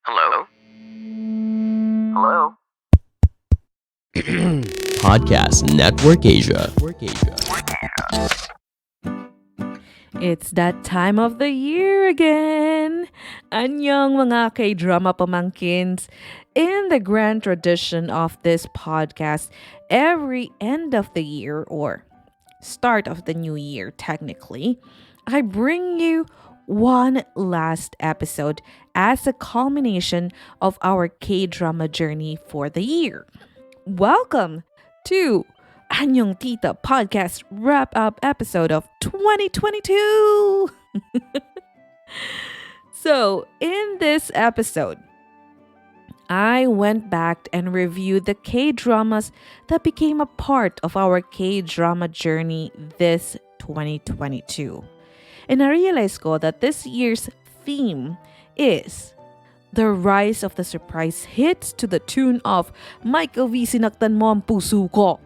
Hello? Hello? Podcast Network Asia. It's that time of the year again! Anyong mga K-drama pamangkins! In the grand tradition of this podcast, every end of the year or start of the new year technically, I bring you one last episode as a culmination of our K-drama journey for the year. Welcome to Anyong Tita podcast wrap-up episode of 2022! So, in this episode, I went back and reviewed the K-dramas that became a part of our K-drama journey this 2022. And I realized ko that this year's theme is the rise of the surprise hits to the tune of Michael V. Sinaktan Mo Ang Puso Ko.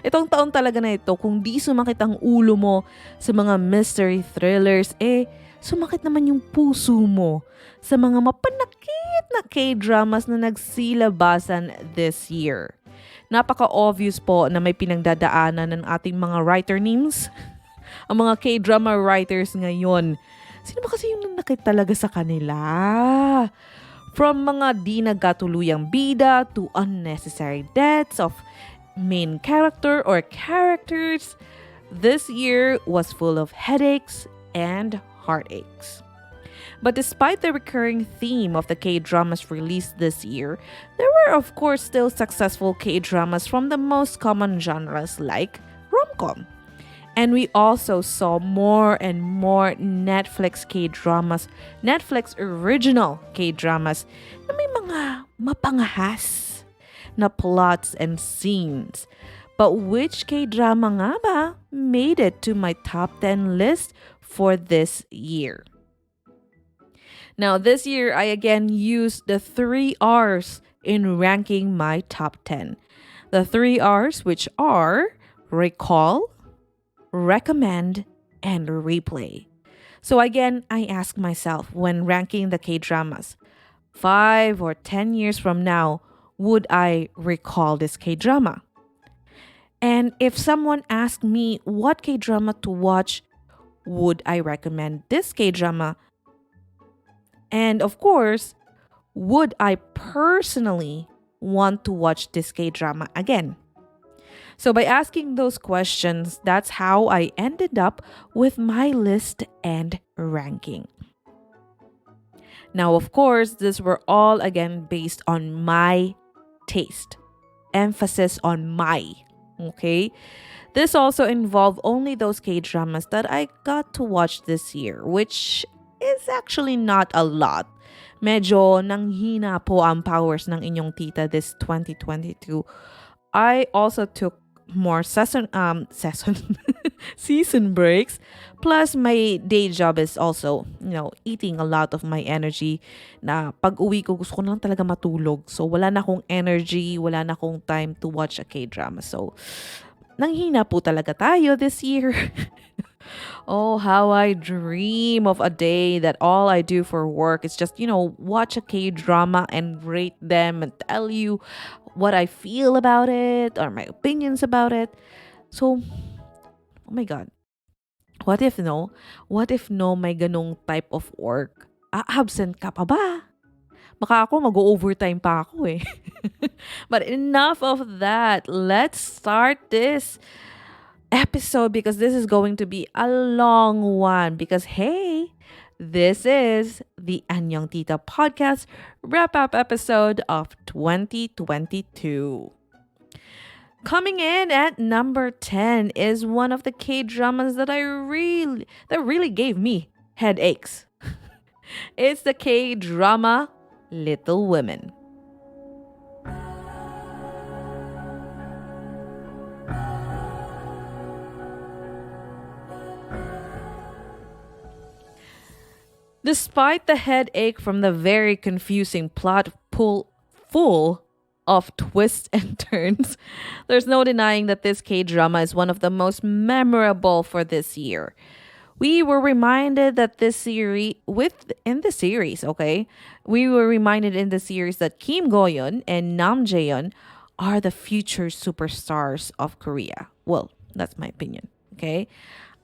Itong taon talaga na ito, kung di sumakit ang ulo mo sa mga mystery thrillers, sumakit naman yung puso mo sa mga mapanakit na K-dramas na nagsilabasan this year. Napaka-obvious po na may pinagdadaanan ng ating mga writer names. Ang mga K-drama writers ngayon. Sino ba kasi yung nanakit talaga sa kanila? From mga di nagkatuluyang bida to unnecessary deaths of main character or characters, this year was full of headaches and heartaches. But despite the recurring theme of the K-dramas released this year, there were of course still successful K-dramas from the most common genres like rom-com. And we also saw more and more Netflix K-dramas, Netflix original K-dramas na may mga mapangahas na plots and scenes. But which K-drama nga ba made it to my top 10 list for this year? Now, this year, I again used the 3 R's in ranking my top 10. The 3 R's, which are recall, recommend, and replay. So again, I ask myself when ranking the K-dramas, 5 or 10 years from now, would I recall this K-drama? And if someone asked me what K-drama to watch, would I recommend this K-drama? And of course, would I personally want to watch this K-drama again? So by asking those questions, that's how I ended up with my list and ranking. Now, of course, these were all again based on my taste. Emphasis on my. Okay? This also involved only those K-dramas that I got to watch this year, which is actually not a lot. Medyo nanghina po ang powers ng inyong tita this 2022. I also took more season breaks. Plus, my day job is also, eating a lot of my energy na pag uwi ko, gusto ko na lang talaga matulog. So, wala na akong energy, wala na akong time to watch a K-drama. So, nanghina po talaga tayo this year. Oh, how I dream of a day that all I do for work is just, watch a K-drama and rate them and tell you what I feel about it or my opinions about it. So, oh my God. What if no? What if no may ganong type of work? Absent ka pa ba? Baka ako mag-overtime pa ako eh. But enough of that. Let's start this episode because this is going to be a long one because hey, this is the Anyong Tita podcast wrap-up episode of 2022. Coming in at number 10 is one of the K-dramas that really gave me headaches. It's the K-drama Little Women. Despite the headache from the very confusing plot full of twists and turns, there's no denying that this K-drama is one of the most memorable for this year. We were reminded that this series with in the series, okay? We were reminded in the series that Kim Go-yeon and Nam Jae-yeon are the future superstars of Korea. Well, that's my opinion, okay?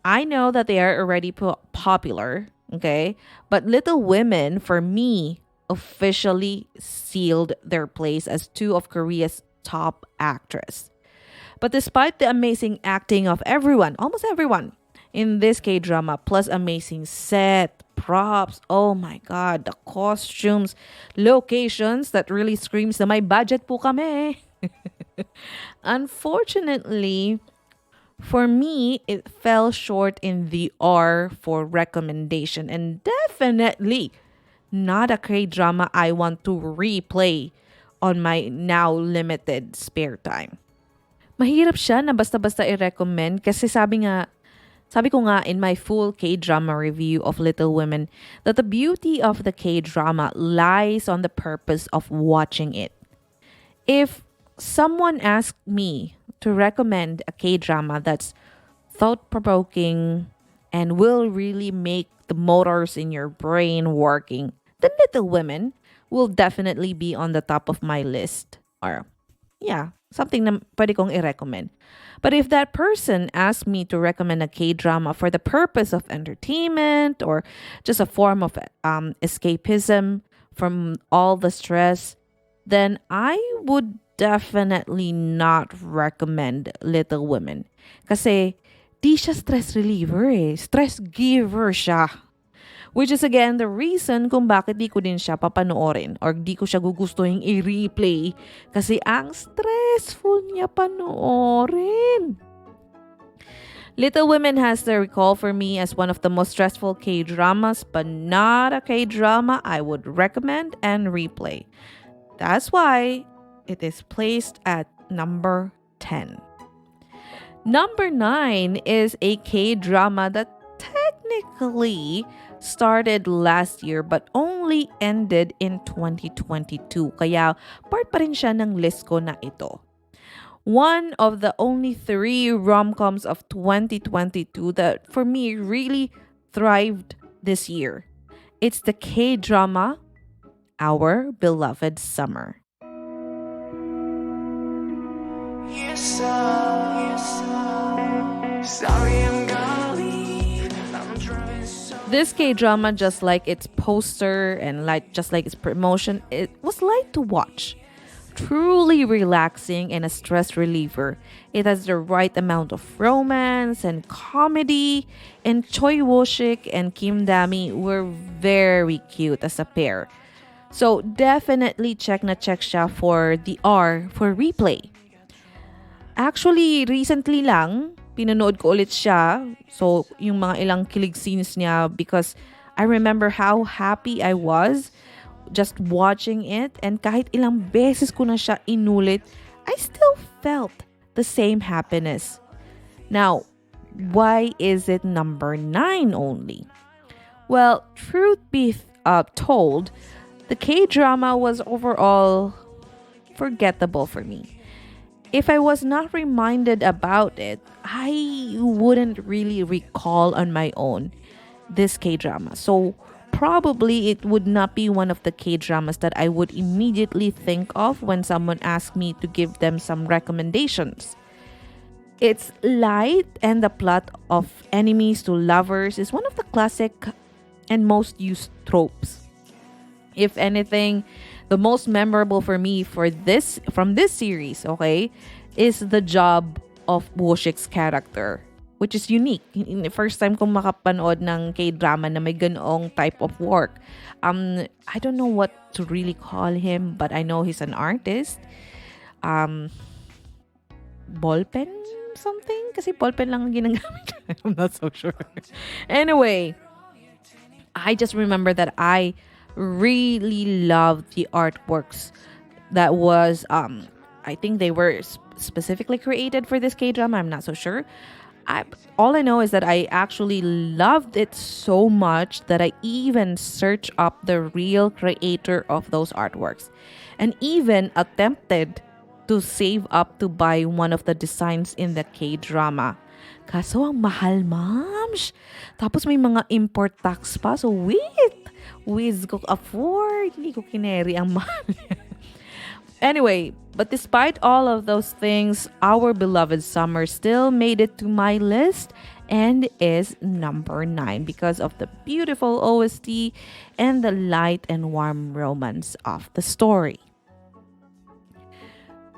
I know that they are already popular, okay? But Little Women, for me, officially sealed their place as two of Korea's top actress. But despite the amazing acting of everyone, almost everyone in this K drama, plus amazing set, props, oh my god, the costumes, locations that really screams na may budget po kami. Unfortunately, for me, it fell short in the R for recommendation and definitely not a K drama I want to replay on my now limited spare time. Mahirap siya na basta-basta i-recommend kasi sabi ko nga in my full K-drama review of Little Women that the beauty of the K-drama lies on the purpose of watching it. If someone asked me to recommend a K-drama that's thought-provoking and will really make the motors in your brain working, then Little Women will definitely be on the top of my list. Or yeah, something na pwede kong i-recommend. But if that person asked me to recommend a K-drama for the purpose of entertainment or just a form of escapism from all the stress, then I would definitely not recommend Little Women. Kasi di siya stress reliever eh. Stress giver siya. Which is again the reason kung bakit di ko din siya papanoorin or di ko siya gugustuhin i-replay kasi ang stressful niya panoorin. Little Women has the recall for me as one of the most stressful K-dramas, but not a K-drama I would recommend and replay. That's why it is placed at number 10. Number 9 is a K-drama that technically started last year but only ended in 2022. Kaya part pa rin siya ng list ko na ito. One of the only 3 rom-coms of 2022 that for me really thrived this year. It's the K-drama Our Beloved Summer. Sorry, I'm gonna leave. I'm driving so. This K-drama, just like its poster and just like its promotion, it was light to watch. Truly relaxing and a stress reliever. It has the right amount of romance and comedy, and Choi Woo-shik and Kim Dami were very cute as a pair. So definitely check siya for the R for replay. Actually, recently lang, pinanood ko ulit siya. So, yung mga ilang kilig scenes niya because I remember how happy I was just watching it. And kahit ilang beses ko na siya inulit, I still felt the same happiness. Now, why is it number 9 only? Well, truth be told, the K-drama was overall forgettable for me. If I was not reminded about it, I wouldn't really recall on my own this K-drama. So probably it would not be one of the K-dramas that I would immediately think of when someone asked me to give them some recommendations. It's light and the plot of enemies to lovers is one of the classic and most used tropes. If anything, the most memorable for me from this series, okay, is the job of Woo-shik's character, which is unique. In the first time kong makapanood ng K-drama na may ganoong type of work. I don't know what to really call him, but I know he's an artist. Ballpen something? Kasi ballpen lang ang ginagamit. I'm not so sure. Anyway, I just remember that I really loved the artworks that was I think they were specifically created for this K-drama. I'm not so sure. All I know is that I actually loved it so much that I even searched up the real creator of those artworks and even attempted to save up to buy one of the designs in the K-drama. Kaso ang mahal, ma'am. Tapos may mga import tax pa. So wait, Wiz ko afford. Hindi ko kineri ang mahal. Anyway, but despite all of those things, our beloved Summer still made it to my list and is number 9 because of the beautiful OST and the light and warm romance of the story.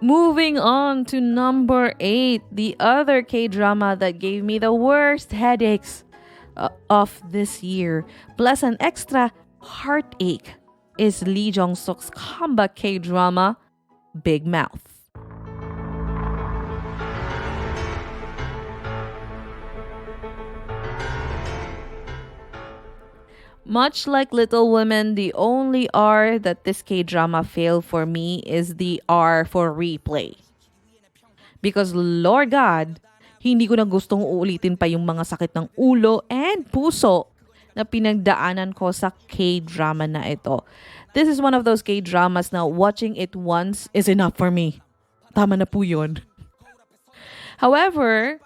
Moving on to number 8, the other K-drama that gave me the worst headaches of this year, plus an extra heartache, is Lee Jong-suk's comeback K-drama, Big Mouth. Much like Little Women, the only R that this K-drama failed for me is the R for replay. Because Lord God, hindi ko na gustong uulitin pa yung mga sakit ng ulo and puso na pinagdaanan ko sa K-drama na ito. This is one of those K-dramas na watching it once is enough for me. Tama na po yun. However,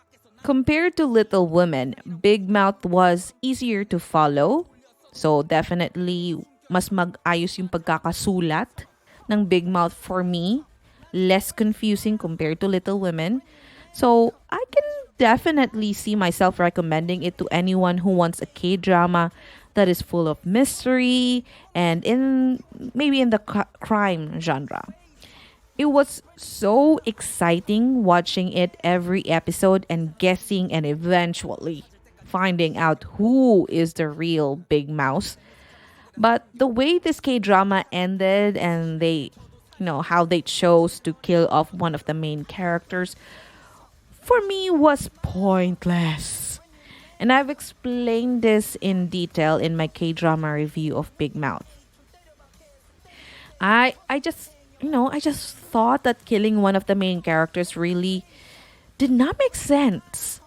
compared to Little Women, Big Mouth was easier to follow. So definitely, mas mag-ayos yung pagkakasulat ng Big Mouth for me. Less confusing compared to Little Women. So I can definitely see myself recommending it to anyone who wants a K-drama that is full of mystery and maybe in the crime genre. It was so exciting watching it every episode and guessing and eventually finding out who is the real Big Mouse. But the way this K-drama ended and how they chose to kill off one of the main characters, for me was pointless. And I've explained this in detail in my K-drama review of Big Mouth. I just thought that killing one of the main characters really did not make sense.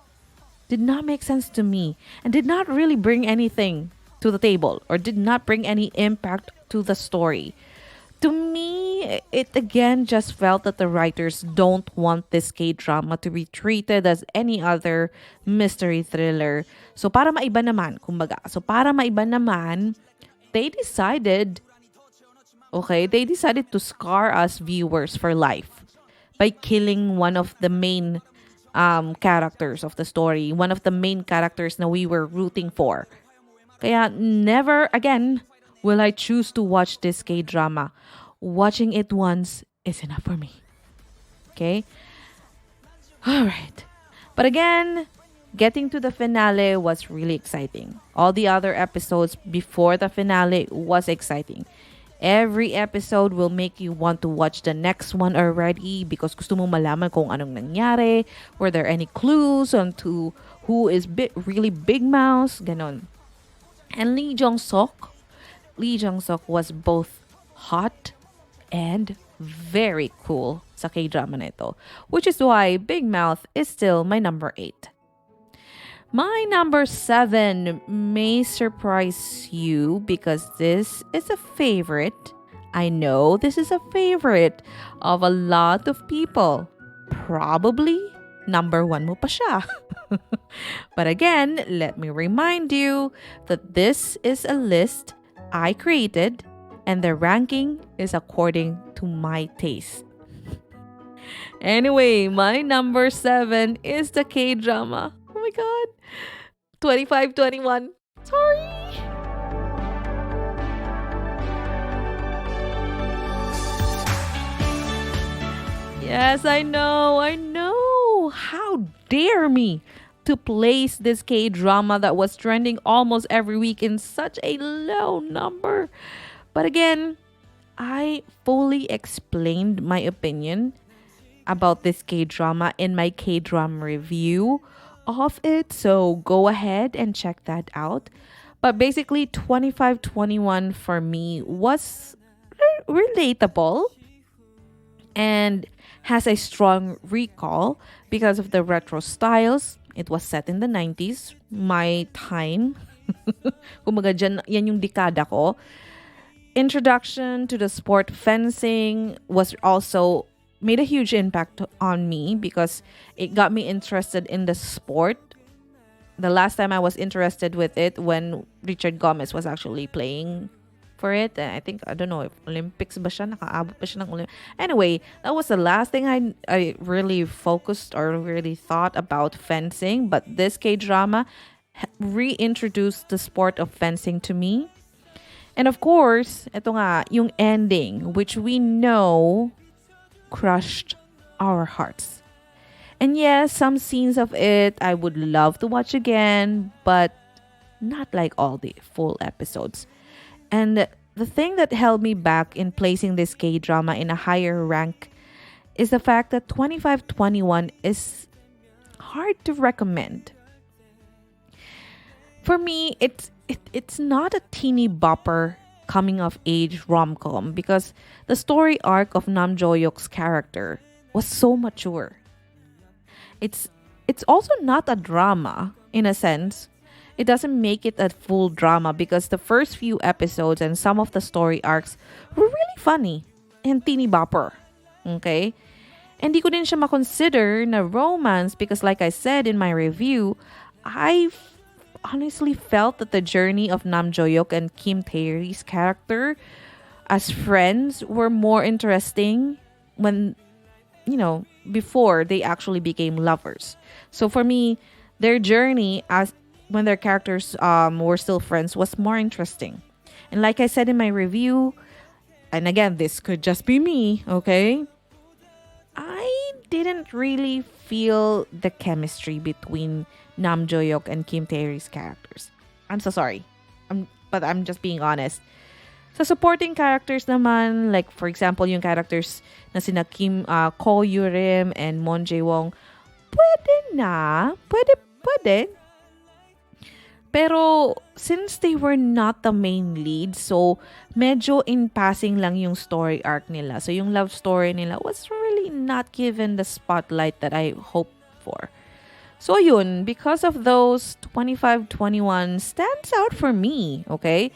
Did not make sense to me and did not really bring anything to the table or did not bring any impact to the story. To me, it again just felt that the writers don't want this K-drama to be treated as any other mystery thriller. So para maiba naman, they decided to scar us viewers for life by killing one of the main characters of the story, one of the main characters na we were rooting for. Kaya never again will I choose to watch this K-drama. Watching it once is enough for me. Okay? Alright. But again, getting to the finale was really exciting. All the other episodes before the finale was exciting. Every episode will make you want to watch the next one already because gusto mong malaman kung anong nangyari. Were there any clues on to who is really Big Mouse? Ganon. And Lee Jong-suk was both hot and very cool sa K-drama na ito, which is why Big Mouth is still my number 8. My number 7 may surprise you because this is a favorite. I know this is a favorite of a lot of people. Probably number 1 mo pa siya. But again, let me remind you that this is a list I created and the ranking is according to my taste. Anyway, my number 7 is the K-drama. Oh my god. 2521. Sorry. Yes, I know. How dare me to place this K-drama that was trending almost every week in such a low number. But again, I fully explained my opinion about this K-drama in my K-drama review of it. So go ahead and check that out. But basically, 2521 for me was relatable and has a strong recall because of the retro styles. It was set in the 90s, my time. Kumaga dyan, yan yung dekada ko. Introduction to the sport fencing was also made a huge impact on me because it got me interested in the sport. The last time I was interested with it when Richard Gomez was actually playing for it. And I think, I don't know if Olympics ba siya, nakaabot ba siya ng Anyway, that was the last thing I really focused or really thought about fencing. But this K-drama reintroduced the sport of fencing to me. And of course, ito nga, yung ending, which we know crushed our hearts. And yes, some scenes of it I would love to watch again, but not like all the full episodes. And the thing that held me back in placing this K drama in a higher rank is the fact that 2521 is hard to recommend. For me, it's not a teeny bopper coming of age rom-com because the story arc of Nam Jo-hyuk's character was so mature. It's also not a drama in a sense. It doesn't make it a full drama because the first few episodes and some of the story arcs were really funny and teeny bopper. Okay? And di ko din siya makonsider na romance because like I said in my review, I honestly felt that the journey of Nam Jo-hyuk and Kim Tae-ri's character as friends were more interesting when, before they actually became lovers. So for me, their journey as when their characters were still friends was more interesting. And like I said in my review, and again, this could just be me, okay? I didn't really feel the chemistry between Nam Jo-hyuk and Kim Tae-ri's characters. I'm so sorry. But I'm just being honest. Sa supporting characters naman, like for example, yung characters na sina Ko Yurim and Mon Jae-wong, pwede na. Pwede. Pero since they were not the main lead, so medyo in passing lang yung story arc nila. So yung love story nila was really not given the spotlight that I hoped for. So yun, because of those, 2521 stands out for me, okay?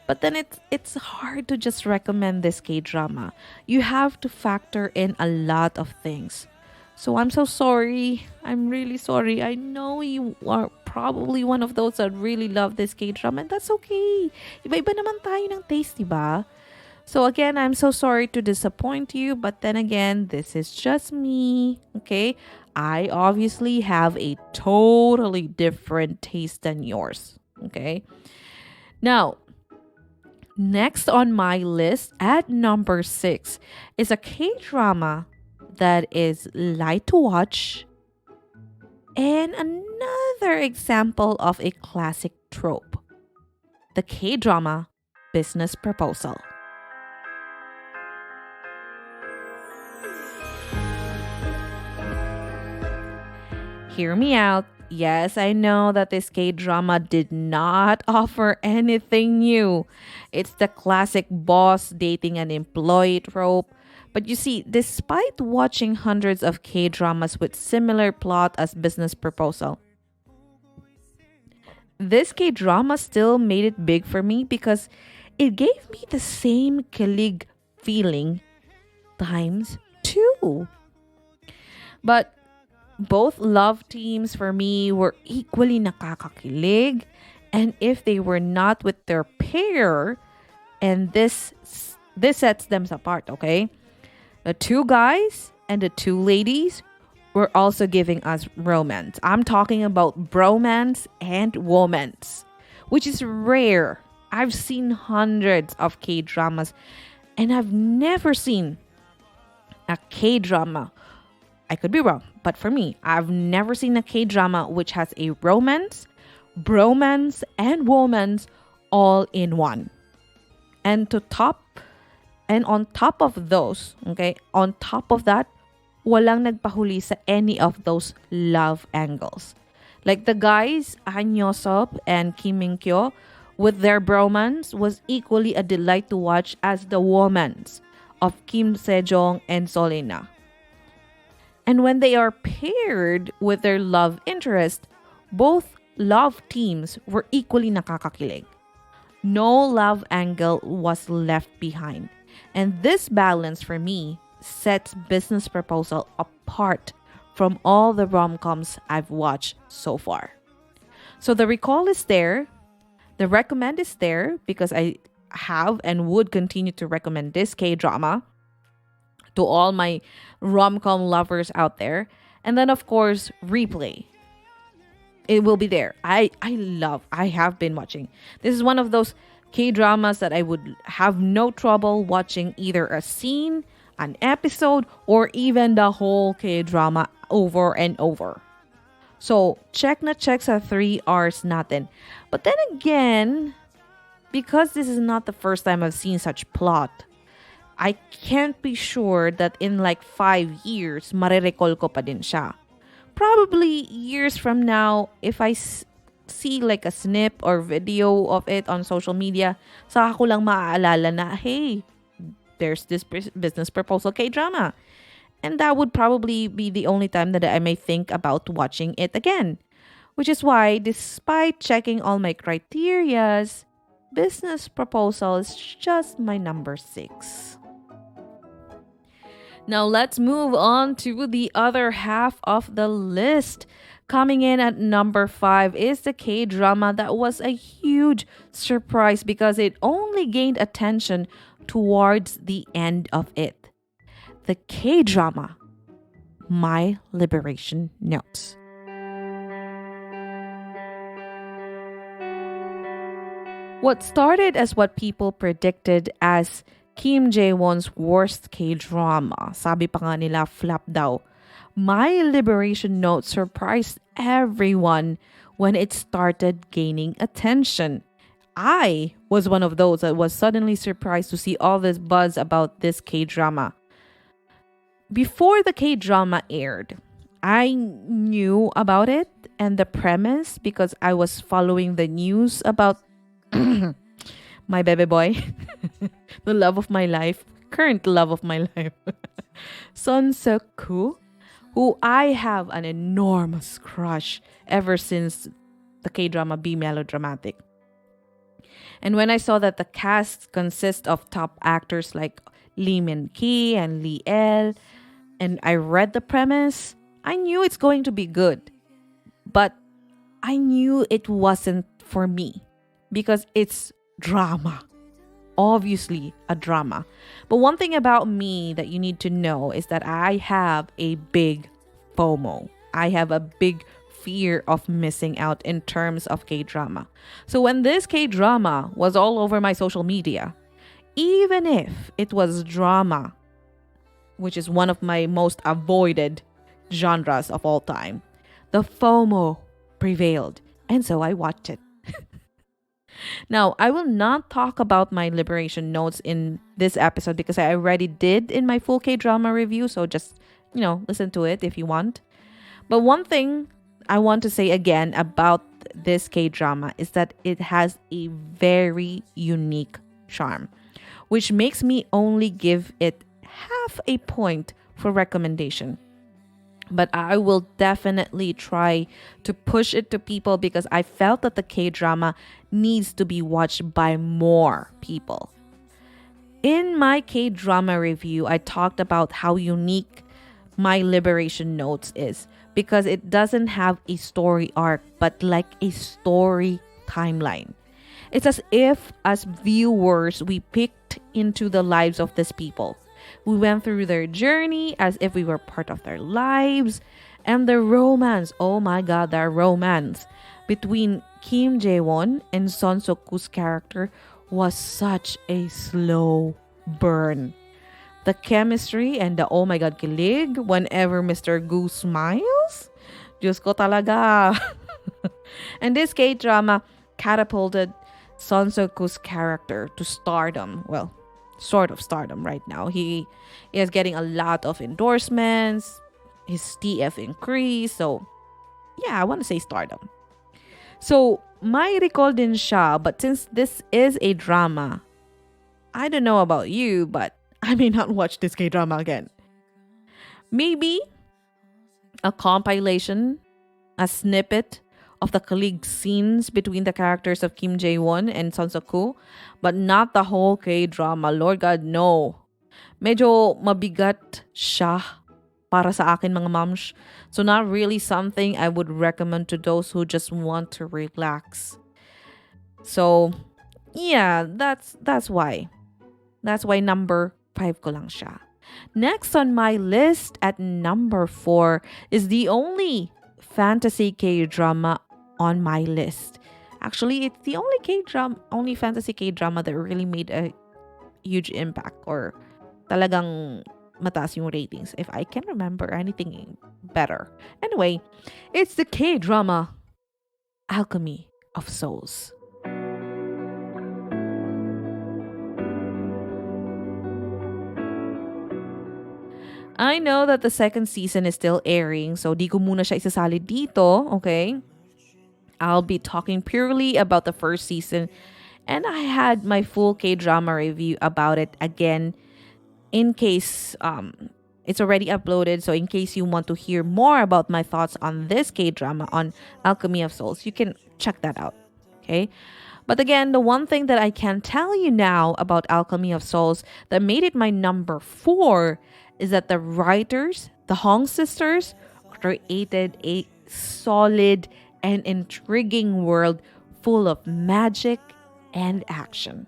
But then it's hard to just recommend this K-drama. You have to factor in a lot of things. So I'm so sorry. I'm really sorry. I know you are probably one of those that really love this K-drama, and that's okay. Iba-iba naman tayo ng taste, diba? So again, I'm so sorry to disappoint you, but then again, this is just me, okay? I obviously have a totally different taste than yours, okay? Now, next on my list at number 6 is a K-drama that is light to watch and another example of a classic trope. The K-drama Business Proposal. Hear me out. Yes, I know that this K-drama did not offer anything new. It's the classic boss dating an employee trope. But you see, despite watching hundreds of K-dramas with similar plot as Business Proposal, this K-drama still made it big for me because it gave me the same kilig feeling times 2. But both love teams for me were equally nakakakilig, and if they were not with their pair, and this sets them apart, okay? The 2 guys and the 2 ladies were also giving us romance. I'm talking about bromance and womance, which is rare. I've seen hundreds of K-dramas, and I've never seen a K-drama. I could be wrong, but for me, I've never seen a K-drama which has a romance, bromance, and womance all in one. And on top of those, okay, on top of that, walang nagpahuli sa any of those love angles. Like the guys, Han Yosop and Kim Min Kyo, with their bromance was equally a delight to watch as the womance of Kim Sejong and Solina. And when they are paired with their love interest, both love teams were equally nakakakilig. No love angle was left behind. And this balance for me sets Business Proposal apart from all the rom-coms I've watched so far. So the recall is there, the recommend is there because I have and would continue to recommend this K-drama to all my rom-com lovers out there. And then of course, replay. It will be there. I have been watching. This is one of those K-dramas that I would have no trouble watching either a scene, an episode, or even the whole K-drama over and over. So, check na check sa 3 hours natin. But then again, because this is not the first time I've seen such plot, I can't be sure that in like 5 years, marirecall ko pa din siya. Probably years from now, if I see like a snip or video of it on social media, saka ko lang maaalala na, hey, there's this Business Proposal K-drama. And that would probably be the only time that I may think about watching it again. Which is why, despite checking all my criterias, Business Proposal is just my number 6. Now let's move on to the other half of the list. Coming in at number 5 is the K-drama that was a huge surprise because it only gained attention towards the end of it. The K-drama, My Liberation Notes. What started as what people predicted as Kim Jae-won's worst K-drama, sabi pa nga nila flop daw, My Liberation Notes surprised everyone when it started gaining attention. I was one of those that was suddenly surprised to see all this buzz about this K-drama. Before the K-drama aired, I knew about it and the premise because I was following the news about my baby boy, the love of my life, current love of my life, Son Seok-koo, who I have an enormous crush ever since the K-drama Be Melodramatic. And when I saw that the cast consists of top actors like Lee Min-ki and Lee El, and I read the premise, I knew it's going to be good. But I knew it wasn't for me because it's drama. Obviously, a drama. But one thing about me that you need to know is that I have a big FOMO. I have a big fear of missing out in terms of K-drama. So when this K-drama was all over my social media, even if it was drama, which is one of my most avoided genres of all time, the FOMO prevailed, and so I watched it. Now, I will not talk about my liberation notes in this episode because I already did in my full K-drama review, so just, listen to it if you want. But one thing I want to say again about this K-drama is that it has a very unique charm, which makes me only give it half a point for recommendation. But I will definitely try to push it to people because I felt that the K-drama needs to be watched by more people. In my K-drama review, I talked about how unique My Liberation Notes is because it doesn't have a story arc but like a story timeline. It's as if as viewers we picked into the lives of these people. We went through their journey as if we were part of their lives. And the romance, oh my god, the romance between Kim Jae-won and Son Seok-koo's character was such a slow burn. The chemistry and the oh my god kilig whenever Mr. Gu smiles. Diyos ko talaga. And this K-drama catapulted Son Seok-koo's character to stardom. Well, sort of stardom right now. He is getting a lot of endorsements. His TF increased. So, yeah, I want to say stardom. So, may recall din siya. But since this is a drama, I don't know about you, but I may not watch this K-drama again. Maybe a compilation, a snippet of the colleague scenes between the characters of Kim Jae-won and Son Seok-koo, but not the whole K-drama. Lord God, no. medyo mabigat siya para sa akin mga moms. So not really something I would recommend to those who just want to relax. So yeah, that's why. That's why number 5 ko lang siya. Next on my list at number 4 is the only fantasy K-drama on my list. Actually, it's the only fantasy K-drama that really made a huge impact or talagang mataas yung ratings if I can remember anything better. Anyway, it's the K-drama Alchemy of Souls. I know that the second season is still airing, so di ko muna siya isasali dito, okay? I'll be talking purely about the first season, and I had my full K-drama review about it again in case it's already uploaded. So in case you want to hear more about my thoughts on this K-drama on Alchemy of Souls, you can check that out, okay? But again, the one thing that I can tell you now about Alchemy of Souls that made it my number 4 is that the writers, the Hong sisters, created a solid and intriguing world full of magic and action.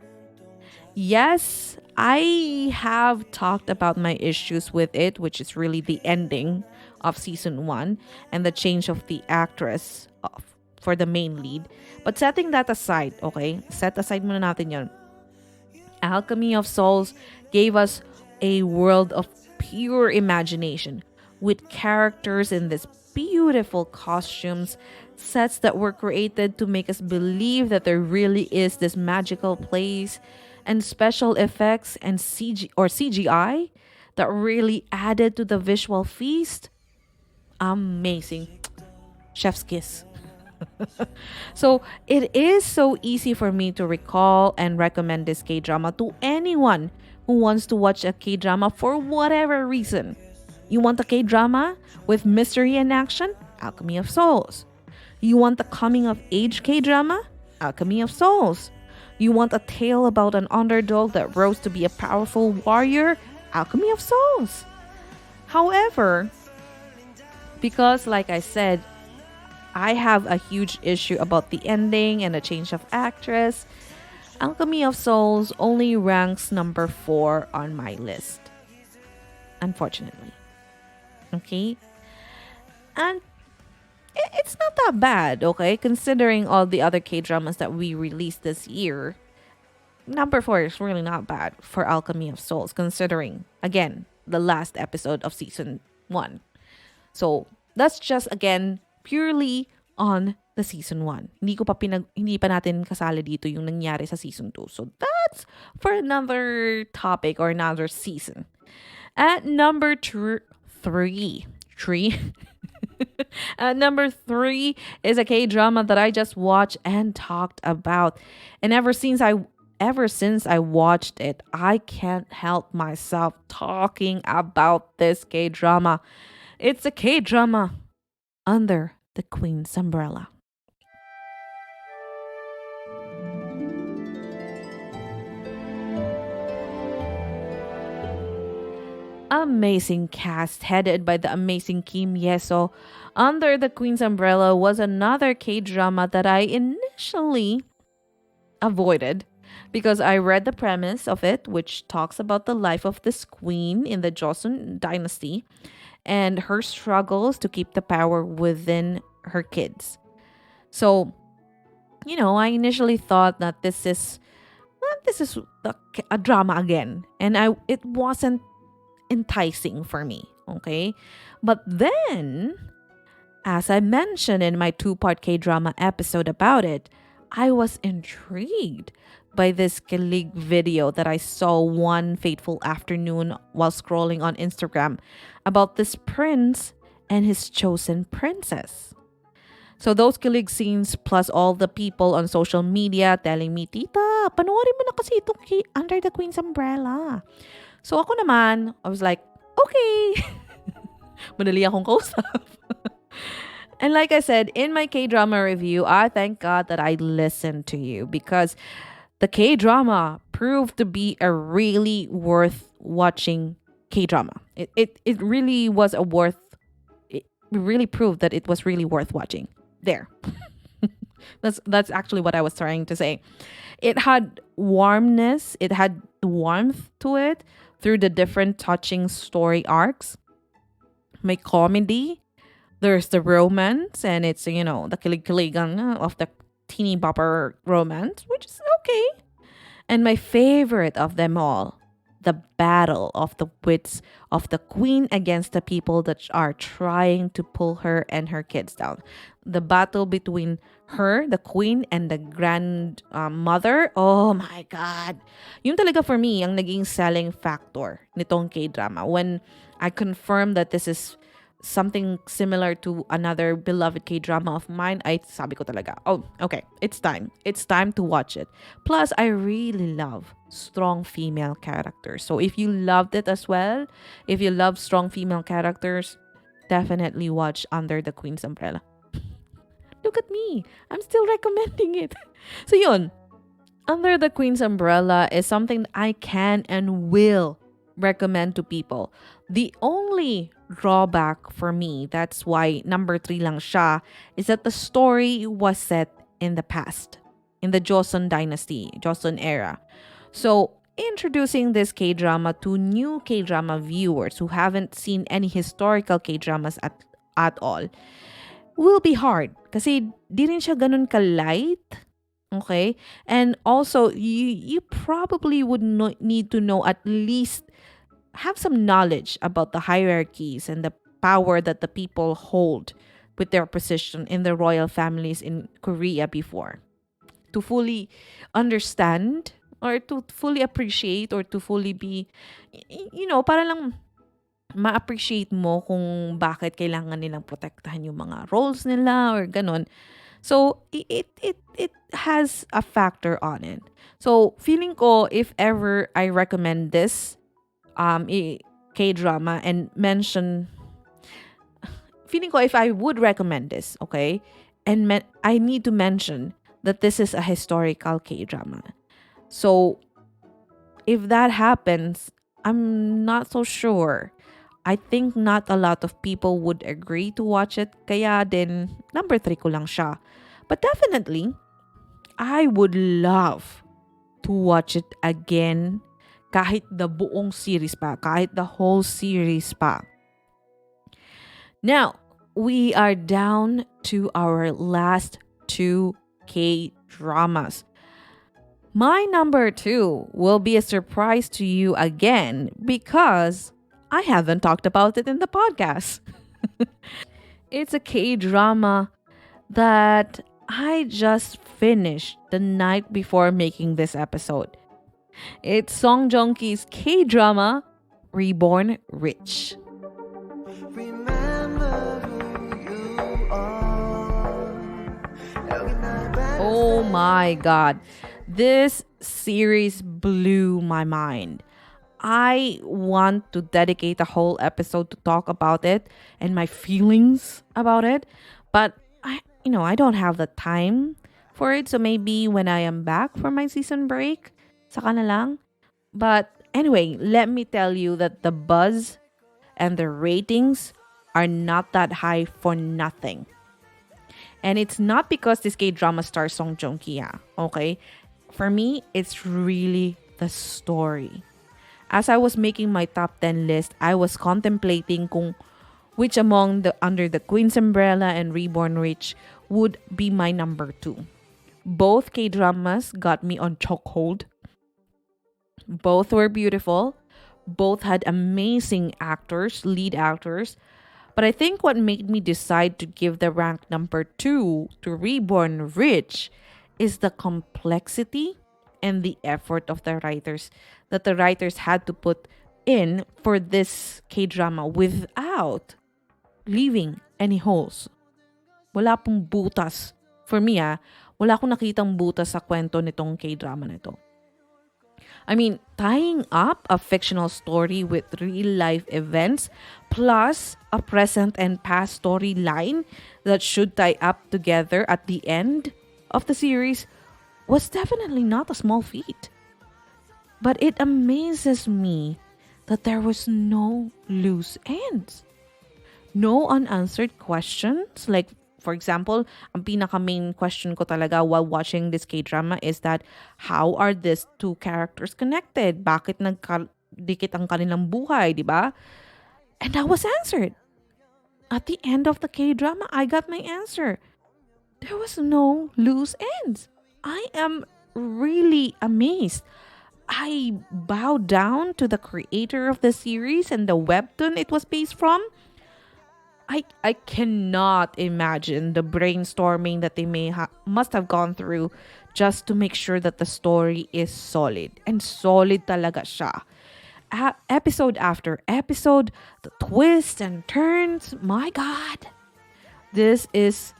Yes, I have talked about my issues with it, which is really the ending of season 1 and the change of the actress for the main lead. But setting that aside, okay? Set aside muna natin yun. Alchemy of Souls gave us a world of pure imagination with characters in these beautiful costumes, sets that were created to make us believe that there really is this magical place, and special effects and CGI that really added to the visual feast. Amazing. Chef's kiss. So it is so easy for me to recall and recommend this K-drama to anyone who wants to watch a K-drama for whatever reason. You want a K-drama with mystery and action? Alchemy of Souls. You want the coming of age K-drama? Alchemy of Souls. You want a tale about an underdog that rose to be a powerful warrior? Alchemy of Souls. However, because like I said, I have a huge issue about the ending and the change of actress, Alchemy of Souls only ranks number 4 on my list. Unfortunately. Okay? And it's not that bad, okay? Considering all the other K-dramas that we released this year, number 4 is really not bad for Alchemy of Souls, considering, again, the last episode of season 1. So, that's just, again, purely on the season 1. Hindi pa natin kasali dito yung nangyari sa season 2. So, that's for another topic or another season. At number 3. Number 3 is a K-drama that I just watched and talked about. And ever since I watched it, I can't help myself talking about this K-drama. It's a K-drama Under the Queen's Umbrella. Amazing cast headed by the amazing Kim Yeso. Under the Queen's Umbrella was another K-drama that I initially avoided because I read the premise of it, which talks about the life of this queen in the Joseon dynasty and her struggles to keep the power within her kids. So, I initially thought that this is a drama again, and it wasn't enticing for me, okay? But then, as I mentioned in my 2-part K-drama episode about it, I was intrigued by this Kilig video that I saw one fateful afternoon while scrolling on Instagram about this prince and his chosen princess. So those Kilig scenes plus all the people on social media telling me, Tita, panoorin mo na kasi itong Under the Queen's Umbrella. So ako naman, I was like, okay. Madali akong kausap. And like I said, in my K-drama review, I thank God that I listened to you because the K-drama proved to be a really worth watching K-drama. It really was a worth it really proved that it was really worth watching. There. That's actually what I was trying to say. It had warmness, it had warmth to it through the different touching story arcs. May comedy, there's the romance, and it's, the kilig-kiligan of the teeny bopper romance, which is okay. And my favorite of them all, the battle of the wits of the queen against the people that are trying to pull her and her kids down. The battle between her, the queen, and the grand mother. Oh my God. Yun talaga for me, ang naging selling factor nitong K-drama. When I confirmed that this is something similar to another beloved K-drama of mine, ay sabi ko talaga, oh, okay, it's time. It's time to watch it. Plus, I really love strong female characters. So if you loved it as well, if you love strong female characters, definitely watch Under the Queen's Umbrella. Look at me. I'm still recommending it. So yun, Under the Queen's Umbrella is something I can and will recommend to people. The only drawback for me, that's why number 3 lang siya, is that the story was set in the past, in the Joseon dynasty, Joseon era. So, introducing this K-drama to new K-drama viewers who haven't seen any historical K-dramas at all will be hard. Kasi di rin siya ganun ka-light. Okay? And also, you probably would need to know at least have some knowledge about the hierarchies and the power that the people hold with their position in the royal families in Korea before to fully understand or to fully appreciate or to fully be, para lang ma-appreciate mo kung bakit kailangan nilang protektahan yung mga roles nila or ganon. So, it has a factor on it. So, feeling ko, if ever I recommend this K-drama and mention, feeling ko if I would recommend this, okay, and I need to mention that this is a historical K-drama. So, if that happens, I'm not so sure. I think not a lot of people would agree to watch it. Kaya din, number 3 ko lang siya. But definitely, I would love to watch it again kahit the buong series pa, kahit the whole series pa. Now, we are down to our last 2 K-dramas. My number 2 will be a surprise to you again because I haven't talked about it in the podcast. It's a K-drama that I just finished the night before making this episode. It's Song Joong-ki's K-drama, Reborn Rich. Oh my God. This series blew my mind. I want to dedicate a whole episode to talk about it and my feelings about it. But I don't have the time for it. So maybe when I am back for my season break, saka na lang. But anyway, let me tell you that the buzz and the ratings are not that high for nothing. And it's not because this K-drama stars Song Joong-ki, okay? For me, it's really the story. As I was making my top 10 list, I was contemplating kung which among the Under the Queen's Umbrella and Reborn Rich would be my number 2. Both K-dramas got me on chokehold. Both were beautiful. Both had amazing actors, lead actors. But I think what made me decide to give the rank number 2 to Reborn Rich is the complexity and the effort of the writers that the writers had to put in for this K-drama without leaving any holes. Wala pong butas. For me, wala akong nakitang butas sa kwento nitong K-drama nito. I mean, tying up a fictional story with real-life events plus a present and past storyline that should tie up together at the end of the series was definitely not a small feat. But it amazes me that there was no loose ends. No unanswered questions. Like, for example, ang pinaka main question ko talaga while watching this K-drama is that how are these two characters connected? Bakit nagdikit ang kanilang buhay, di ba? And that was answered. At the end of the K-drama, I got my answer. There was no loose ends. I am really amazed. I bow down to the creator of the series and the webtoon it was based from. I cannot imagine the brainstorming that they must have gone through just to make sure that the story is solid. And solid talaga siya. Episode after episode, the twists and turns, my God. This is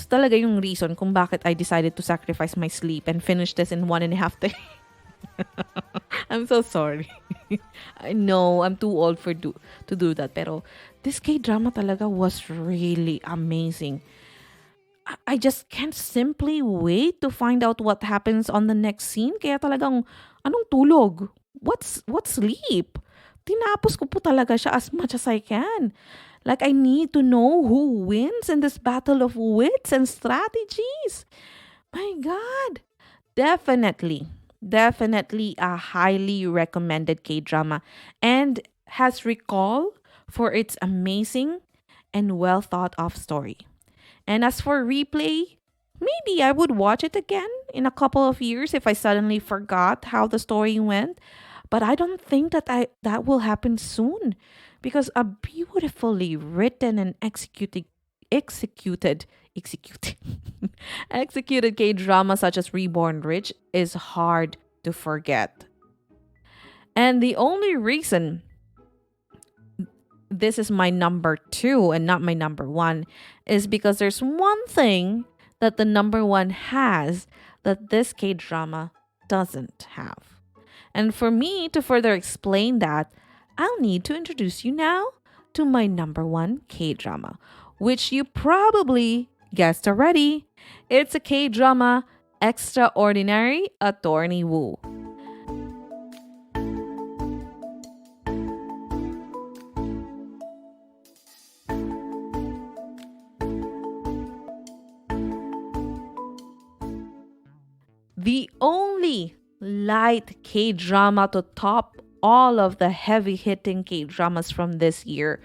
talaga yung reason kung bakit I decided to sacrifice my sleep and finish this in 1.5 days. I'm so sorry. I know I'm too old to do that. Pero this K-drama talaga was really amazing. I just can't simply wait to find out what happens on the next scene. Kaya talagang, anong tulog? What's sleep? Tinapos ko po talaga siya as much as I can. Like, I need to know who wins in this battle of wits and strategies. My God. Definitely a highly recommended K-drama and has recall for its amazing and well thought of story. And as for replay, maybe I would watch it again in a couple of years if I suddenly forgot how the story went. But I don't think that will happen soon because a beautifully written and executed executed K-drama such as Reborn Rich is hard to forget. And the only reason this is my number 2 and not my number 1 is because there's one thing that the number 1 has that this K-drama doesn't have. And for me to further explain that, I'll need to introduce you now to my number 1 K-drama, which you probably guessed already. It's a K-drama, Extraordinary Attorney Woo. The only light K-drama to top all of the heavy-hitting K-dramas from this year.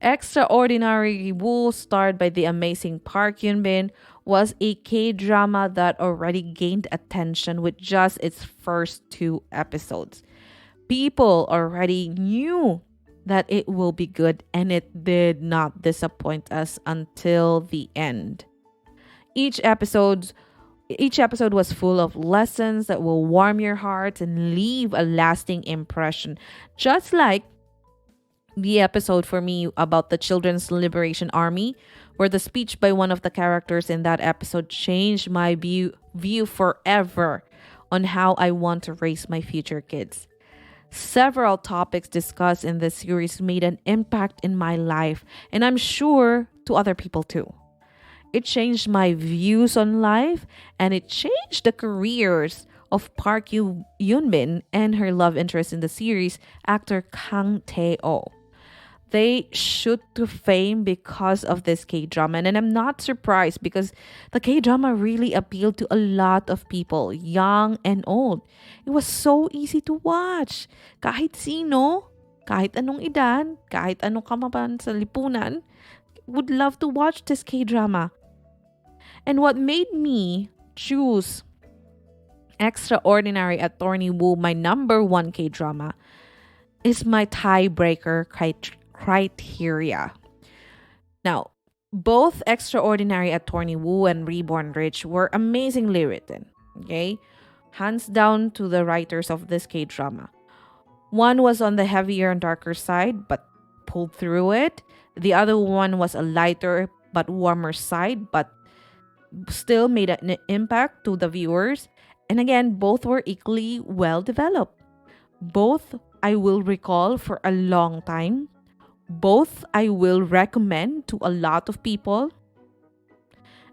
Extraordinary Woo, starred by the amazing Park Hyun-bin, was a K-drama that already gained attention with just its first 2 episodes. People already knew that it will be good, and it did not disappoint us until the end. Each episode was full of lessons that will warm your heart and leave a lasting impression. Just like the episode for me about the Children's Liberation Army, where the speech by one of the characters in that episode changed my view forever on how I want to raise my future kids. Several topics discussed in this series made an impact in my life, and I'm sure to other people too. It changed my views on life, and it changed the careers of Park Yoon-bin and her love interest in the series, actor Kang Tae-oh. They shoot to fame because of this K-drama, and I'm not surprised because the K-drama really appealed to a lot of people, young and old. It was so easy to watch. Kahit sino, kahit anong edad, kahit anong kamapan sa lipunan, would love to watch this K-drama. And what made me choose Extraordinary Attorney Woo, my number 1 K-drama, is my tiebreaker criteria. Now, both Extraordinary Attorney Woo and Reborn Rich were amazingly written. Okay? Hands down to the writers of this K-drama. One was on the heavier and darker side, but pulled through it. The other one was a lighter but warmer side, but still made an impact to the viewers. And again, both were equally well developed. Both I will recall for a long time. Both I will recommend to a lot of people.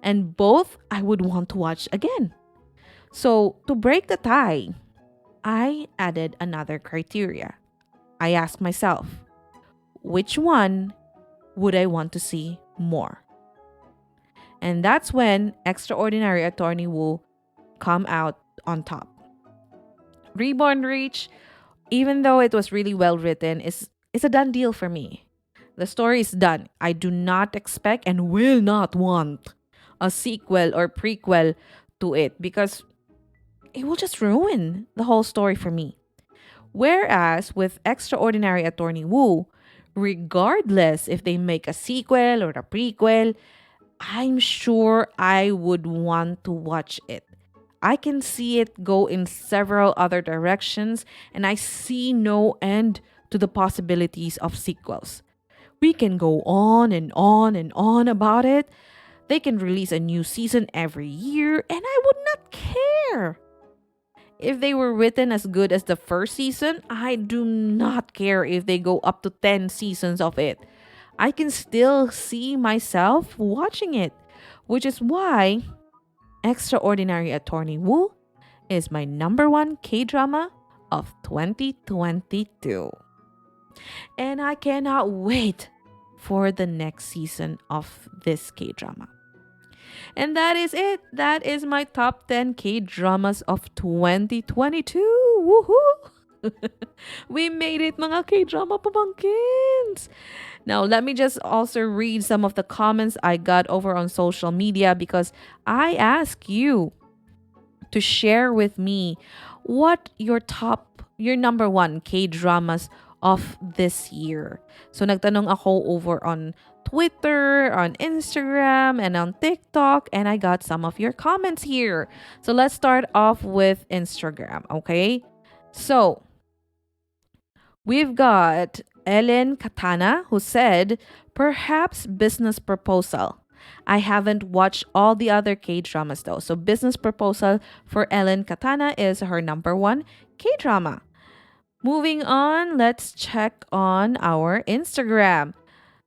and both I would want to watch again. So, to break the tie, I added another criteria. I asked myself, which one would I want to see more? And that's when Extraordinary Attorney Woo come out on top. Reborn Reach, even though it was really well written, is a done deal for me. The story is done. I do not expect and will not want a sequel or prequel to it because it will just ruin the whole story for me. Whereas with Extraordinary Attorney Woo, regardless if they make a sequel or a prequel, I'm sure I would want to watch it. I can see it go in several other directions, and I see no end to the possibilities of sequels. We can go on and on and on about it. They can release a new season every year, and I would not care. If they were written as good as the first season, I do not care if they go up to 10 seasons of it. I can still see myself watching it, which is why Extraordinary Attorney Woo is my number one K-drama of 2022. And I cannot wait for the next season of this K-drama. And that is it. That is my top 10 K-dramas of 2022. Woohoo! We made it, mga K-drama pamangkins. Now, let me just also read some of the comments I got over on social media because I ask you to share with me what your number one K-dramas of this year. So, nagtanong ako over on Twitter, on Instagram, and on TikTok, and I got some of your comments here. So, let's start off with Instagram, okay? So, we've got Ellen Katana who said, perhaps Business Proposal. I haven't watched all the other K-dramas though. So Business Proposal for Ellen Katana is her number one K-drama. Moving on, let's check on our Instagram.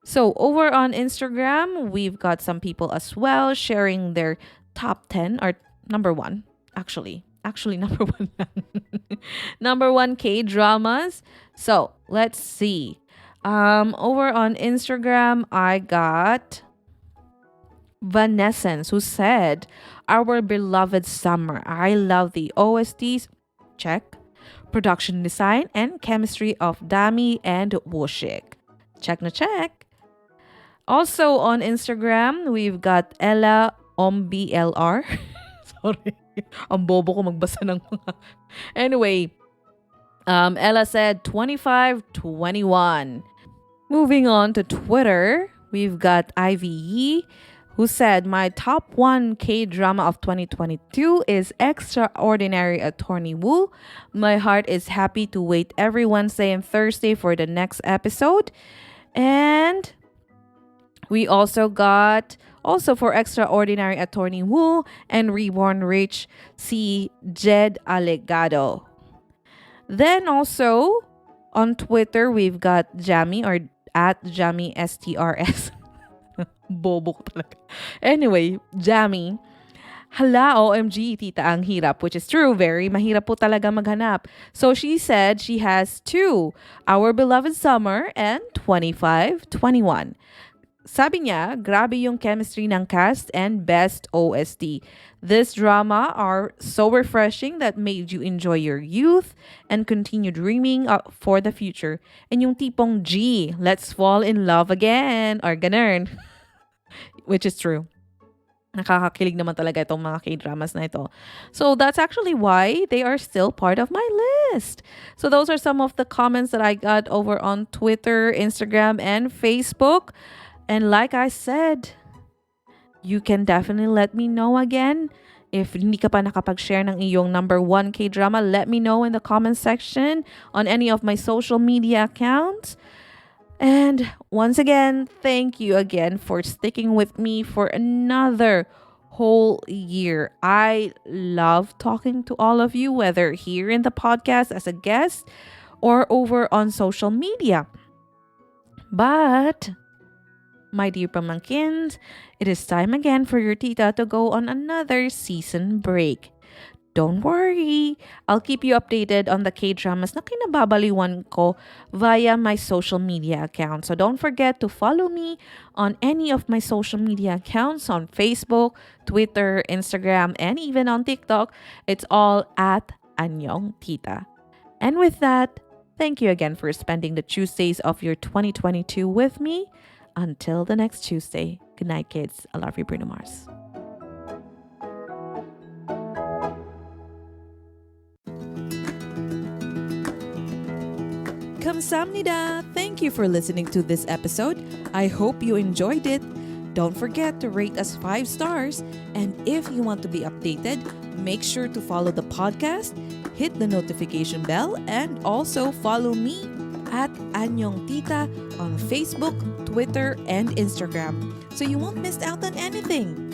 So over on Instagram, we've got some people as well sharing their top 10 or number one, actually number one. Number one K-dramas. So let's see. Over on Instagram, I got Vanessence who said, Our Beloved Summer. I love the OSTs. Check. Production design and chemistry of Dami and Woshik. Check na check. Also on Instagram, we've got Ella OmBLR. Sorry. Ang bobo ko magbasa ng mga... Anyway, Ella said 2521. Moving on to Twitter, we've got Ivy Yee who said, my top one K-drama of 2022 is Extraordinary Attorney Woo. My heart is happy to wait every Wednesday and Thursday for the next episode. And we also got, for Extraordinary Attorney Woo and Reborn Rich, si Jed Alegado. Then also, on Twitter, we've got Jamie or at Jamie STRS. Bobo ko talaga. Anyway, Jamie. Hala, OMG, tita, ang hirap. Which is true, very mahirap po talaga maghanap. So she said she has two, Our Beloved Summer and 2521. Sabi niya, grabe yung chemistry ng cast and best OST. This drama are so refreshing that made you enjoy your youth and continue dreaming for the future. And yung tipong G, let's fall in love again, or ganun. Which is true. Nakakakilig naman talaga itong mga K-dramas na ito. So that's actually why they are still part of my list. So those are some of the comments that I got over on Twitter, Instagram, and Facebook. And like I said, you can definitely let me know again. If hindi ka pa nakapag-share ng iyong number one K-drama, let me know in the comment section on any of my social media accounts. And once again, thank you again for sticking with me for another whole year. I love talking to all of you, whether here in the podcast as a guest or over on social media. But My dear pamangkins, it is time again for your tita to go on another season break. Don't worry, I'll keep you updated on the K-dramas na kinababaliwan ko via my social media account. So don't forget to follow me on any of my social media accounts on Facebook, Twitter, Instagram, and even on TikTok. It's all at Anyong Tita. And with that, thank you again for spending the Tuesdays of your 2022 with me. Until the next Tuesday, good night, kids. I love you, Bruno Mars. Kamsamnida! Thank you for listening to this episode. I hope you enjoyed it. Don't forget to rate us 5 stars. And if you want to be updated, make sure to follow the podcast, hit the notification bell, and also follow me at Anyong Tita on Facebook, Twitter, and Instagram so you won't miss out on anything.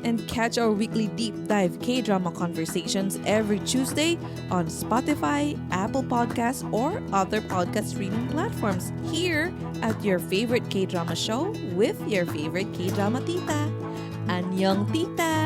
And catch our weekly deep dive K-drama conversations every Tuesday on Spotify, Apple Podcasts, or other podcast streaming platforms here at your favorite K-drama show with your favorite K-drama tita. Annyeong Tita!